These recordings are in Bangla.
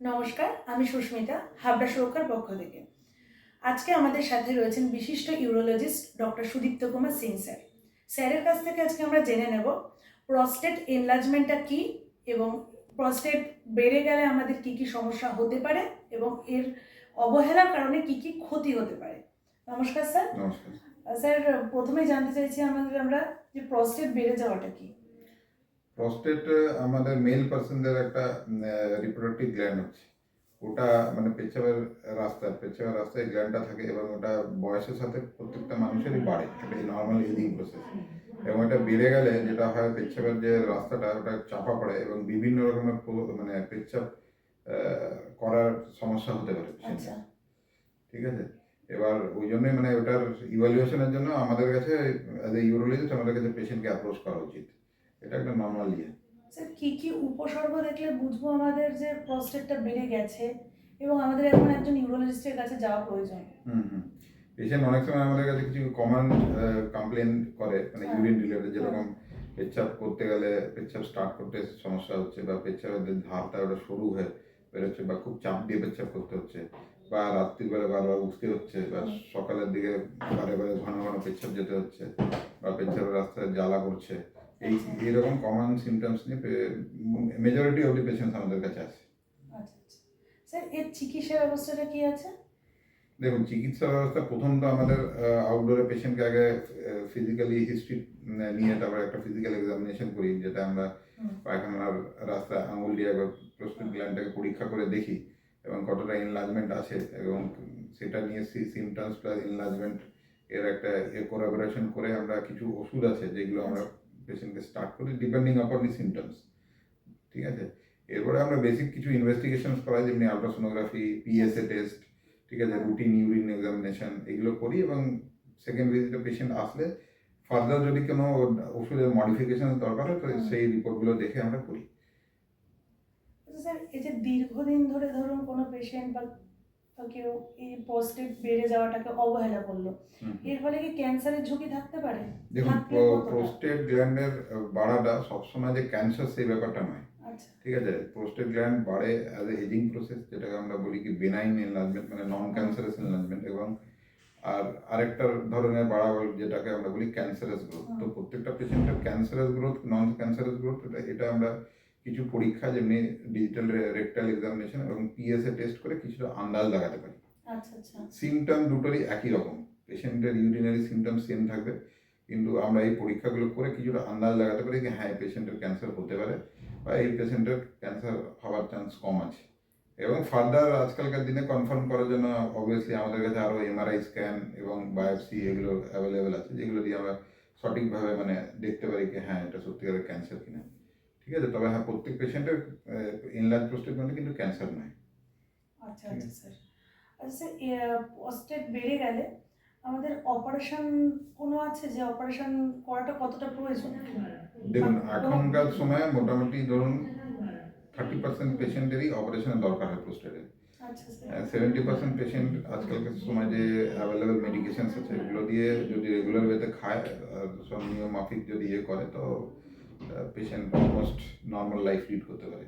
নমস্কার, আমি সুস্মিতা, হাবড়া সুরক্ষার পক্ষ থেকে। আজকে আমাদের সাথে রয়েছেন বিশিষ্ট urologist doctor Sudipta Kumar Singh sir. স্যারের কাছ থেকে আজকে আমরা জেনে নেব প্রস্টেট এনলার্জমেন্টটা কী এবং প্রস্টেট বেড়ে গেলে আমাদের কী কী সমস্যা হতে পারে এবং এর অবহেলার কারণে কী কী ক্ষতি হতে পারে। নমস্কার স্যার। নমস্কার স্যার, প্রথমেই জানতে চাইছি আমরা যে প্রস্টেট বেড়ে যাওয়াটা কি। প্রস্টেট আমাদের মেল পার্সনদের একটা রিপ্রোডাক্টিভ গ্ল্যান্ড হচ্ছে। ওটা মানে পেচ্ছাবের রাস্তায় গ্ল্যান্ডটা থাকে এবং ওটা বয়সের সাথে প্রত্যেকটা মানুষেরই বাড়ে, এটা নর্মাল এজিং প্রসেস। এবং এটা বেড়ে গেলে যেটা হয়, পেচ্ছাবের যে রাস্তাটা ওটা চাপা পড়ে এবং বিভিন্ন রকমের মানে পেচ্ছাব করার সমস্যা হতে পারে। ঠিক আছে, এবার ওই জন্যই মানে ওটার ইভ্যালুয়েশনের জন্য আমাদের কাছে অ্যাজ এ ইউরোলজিস্ট আমাদের কাছে পেশেন্টকে অ্যাপ্রোচ করা উচিত। এটা একটা নর্মাল ইয়ে। স্যার, কী কী উপসর্গ দেখলে বুঝবো আমাদের যে প্রস্টেটটা বেড়ে গেছে এবং আমাদের এখন একজন ইউরোলজিস্টের কাছে যাওয়া প্রয়োজন? পেশেন্ট অনেক সময় আমাদের কাছে কিছু কমন কমপ্লেন করে, মানে ইউরিন রিলেটেড, যেরকম পেচ্ছাপ করতে গেলে পেচ্ছাপ স্টার্ট করতে সমস্যা হচ্ছে, বা পেচ্ছাপের ধারটা ওটা সরু হয়ে বেরোচ্ছে, বা খুব চাপ দিয়ে পেচ্ছাপ করতে হচ্ছে, বা রাত্রিবেলা বারবার উঠতে হচ্ছে, বা সকালের দিকে বারে বারে ঘন ঘন পেচ্ছাপ যেতে হচ্ছে, বা পেচ্ছাপের রাস্তায় জ্বালা করছে। এইরকম কমন সিমটমস নিয়ে মেজরিটি অফ দি পেশেন্টস আমাদের কাছে আসে। স্যার, এর চিকিৎসা ব্যবস্থাটা কি আছে? দেখুন, চিকিৎসা ব্যবস্থা প্রথম তো আমাদের আউটডোরে পেশেন্টকে আগে ফিজিক্যালি হিস্ট্রি নিয়ে তারপরে একটা ফিজিক্যাল এক্সামিনেশন করি, যেটা আমরা পায়খানার রাস্তায় আঙুল দিয়ে প্রস্টেট গ্ল্যান্ডটাকে পরীক্ষা করে দেখি এবং কতটা এনলার্জমেন্ট আছে, এবং সেটা নিয়ে সিমটমস প্লাস এনলার্জমেন্ট এর একটা কোলাবোরেশন করে আমরা কিছু ওষুধ আছে যেগুলো আমরা পেশেন্টকে স্টার্ট করি ডিপেন্ডিং আপন দি সিমটমস। ঠিক আছে, এরপরে আমরা বেসিক কিছু ইনভেস্টিগেশন করাই, যেমনি আলট্রাসোনোগ্রাফি, পিএসএ টেস্ট, ঠিক আছে, রুটিন ইউরিন এক্সামিনেশন, এগুলো করি। এবং সেকেন্ড ভিজিটে পেশেন্ট আসলে ফার্দার যদি কোনো ওষুধের মডিফিকেশন দরকার হয় তো সেই রিপোর্টগুলো দেখে আমরা করি। স্যার, এই যে দীর্ঘদিন ধরে ধরুন কোনো পেশেন্ট বা কেউ এই প্রস্টেট বেড়ে যাওয়াটাকে অবহেলা করলো, এর ফলে কি ক্যান্সারের ঝুঁকি থাকতে পারে? দেখুন, প্রস্টেট গ্ল্যান্ডের বাড়াটা সবসময় যে ক্যান্সার সেই ব্যাপারটা নয়। ঠিক আছে, প্রস্টেট গ্ল্যান্ড বাড়ে অ্যাজ এ এজিং প্রসেস, যেটাকে আমরা বলি কি বেনাইন এনলার্জমেন্ট, মানে নন ক্যান্সারাস এনলার্জমেন্ট, এবং আরেকটা ধরনের বাড়া যেটাকে আমরা বলি ক্যান্সারাস গ্রোথ। তো প্রত্যেকটা পেশেন্টের ক্যান্সারাস গ্রোথ, নন ক্যান্সারাস গ্রোথ, এটা আমরা কিছু পরীক্ষা যেমনি ডিজিটাল রেকটাল এক্সামিনেশন এবং পিএসএ টেস্ট করে কিছুটা আন্দাজ লাগাতে পারি। সিমটম দুটোরই একই রকম, পেশেন্টের ইউরিনারি সিমটম সেম থাকবে, কিন্তু আমরা এই পরীক্ষাগুলো করে কিছুটা আন্দাজ লাগাতে পারি যে হ্যাঁ, এই পেশেন্টের ক্যান্সার হতে পারে বা এই পেশেন্টের ক্যান্সার হওয়ার চান্স কম আছে। এবং ফার্দার আজকালকার দিনে কনফার্ম করার জন্য অবভিয়াসলি আমাদের কাছে আরও এমআরআই স্ক্যান এবং বায়োপসি এগুলো অ্যাভেলেবেল আছে, যেগুলো দিয়ে আমরা সঠিকভাবে মানে দেখতে পারি যে হ্যাঁ, এটা সত্যিকারের ক্যান্সার কিনা। ঠিক আছে, তবে হ্যাঁ, প্রত্যেক পেশেন্টের এনলার্জ প্রস্টেট মানে কিন্তু ক্যান্সার নয়। আচ্ছা স্যার। আচ্ছা স্যার, প্রস্টেট বেড়ে গেলে আমাদের অপারেশন কোনো আছে, যে অপারেশন করাটা কতটা প্রয়োজন? দেখুন, এখনকার সময় মোটামুটি ধরুন 30% পেশেন্টেরই অপারেশনের দরকার হয় প্রস্টেটের। 70% পেশেন্ট আজকালকার সময় যে অ্যাভেলেবেল মেডিকেশনস আছে এগুলো দিয়ে যদি রেগুলার ওয়েতে খায়, সব নিয়ম মাফিক যদি ইয়ে করে, তো patient almost normal life lead করতে পারে।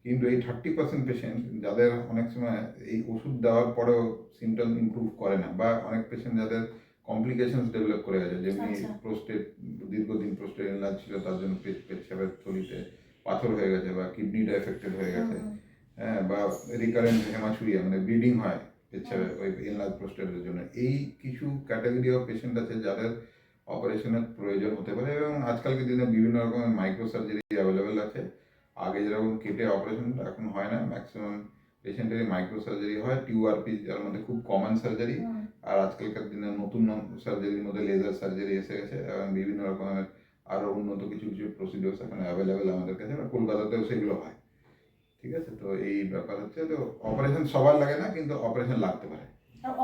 কিন্তু এই 30% পেশেন্ট যাদের অনেক সময় এই ওষুধ দেওয়ার পরেও সিমটম ইমপ্রুভ করে না, বা অনেক পেশেন্ট যাদের কমপ্লিকেশনস ডেভেলপ করে গেছে, যেমনি প্রস্টেট দীর্ঘদিন প্রস্টেট এনলার্জ ছিল, তার জন্য পেচ্ছাপের থলিতে পাথর হয়ে গেছে, বা কিডনিটা এফেক্টেড হয়ে গেছে, হ্যাঁ, বা রিকারেন্ট হেমাচুরিয়া মানে ব্লিডিং হয় পেচ্ছাপে ওই এনলার্জ প্রস্টেটের জন্য। এই কিছু ক্যাটাগরি অফ পেশেন্ট আছে যাদের অপারেশনের প্রয়োজন হতে পারে, এবং আজকালকার দিনে বিভিন্ন রকমের মাইক্রো সার্জারি অ্যাভেলেবেল আছে। আগে যেরকম কেটে অপারেশনটা এখন হয় না, ম্যাক্সিমাম পেশেন্টেরই মাইক্রো সার্জারি হয়, টিউআরপি যার মধ্যে খুব কমন সার্জারি। আর আজকালকার দিনে নতুন সার্জারির মধ্যে লেজার সার্জারি এসে গেছে, এবং বিভিন্ন রকমের আরও উন্নত কিছু কিছু প্রসিডিওর্স এখন অ্যাভেলেবেল আমাদের কাছে, কলকাতাতেও সেগুলো হয়। ঠিক আছে, তো এই ব্যাপার হচ্ছে, তো অপারেশন সবার লাগে না, কিন্তু অপারেশন লাগতে পারে।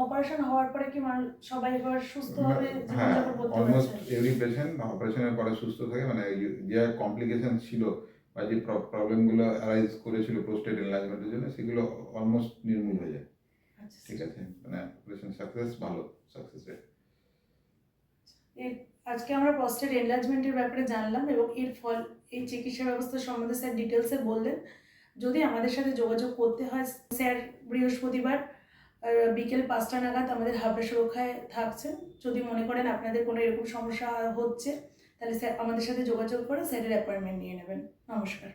অপারেশন হওয়ার পরে কি মানুষ সবাই এবার সুস্থ হবে? হ্যাঁ, অলমোস্ট এভরি পেশেন্ট অপারেশনের পরে সুস্থ থাকে, মানে যে কমপ্লিকেশন ছিল বা যে প্রবলেমগুলো অ্যারাইজ করেছিল প্রোস্টেট এনলার্জমেন্টের জন্য, সেগুলো অলমোস্ট নির্মূল হয়ে যায়। ঠিক আছে, মানে অপারেশন সাকসেস, ভালো সাকসেস রেট। আজকে আমরা প্রস্টেট এনলার্জমেন্টের ব্যাপারে জানলাম এবং এর ফল এই চিকিৎসা ব্যবস্থা সম্বন্ধে স্যার ডিটেলসে বললেন। যদি আমাদের সাথে যোগাযোগ করতে হয়, স্যার বৃহস্পতিবার বিকেল 5টা নাগাদ আমাদের হাবড়া সুরক্ষায় থাকছেন। যদি মনে করেন আপনাদের কোনো এরকম সমস্যা হচ্ছে, তাহলে স্যার আমাদের সাথে যোগাযোগ করে স্যারের অ্যাপয়েন্টমেন্ট নিয়ে নেবেন। নমস্কার।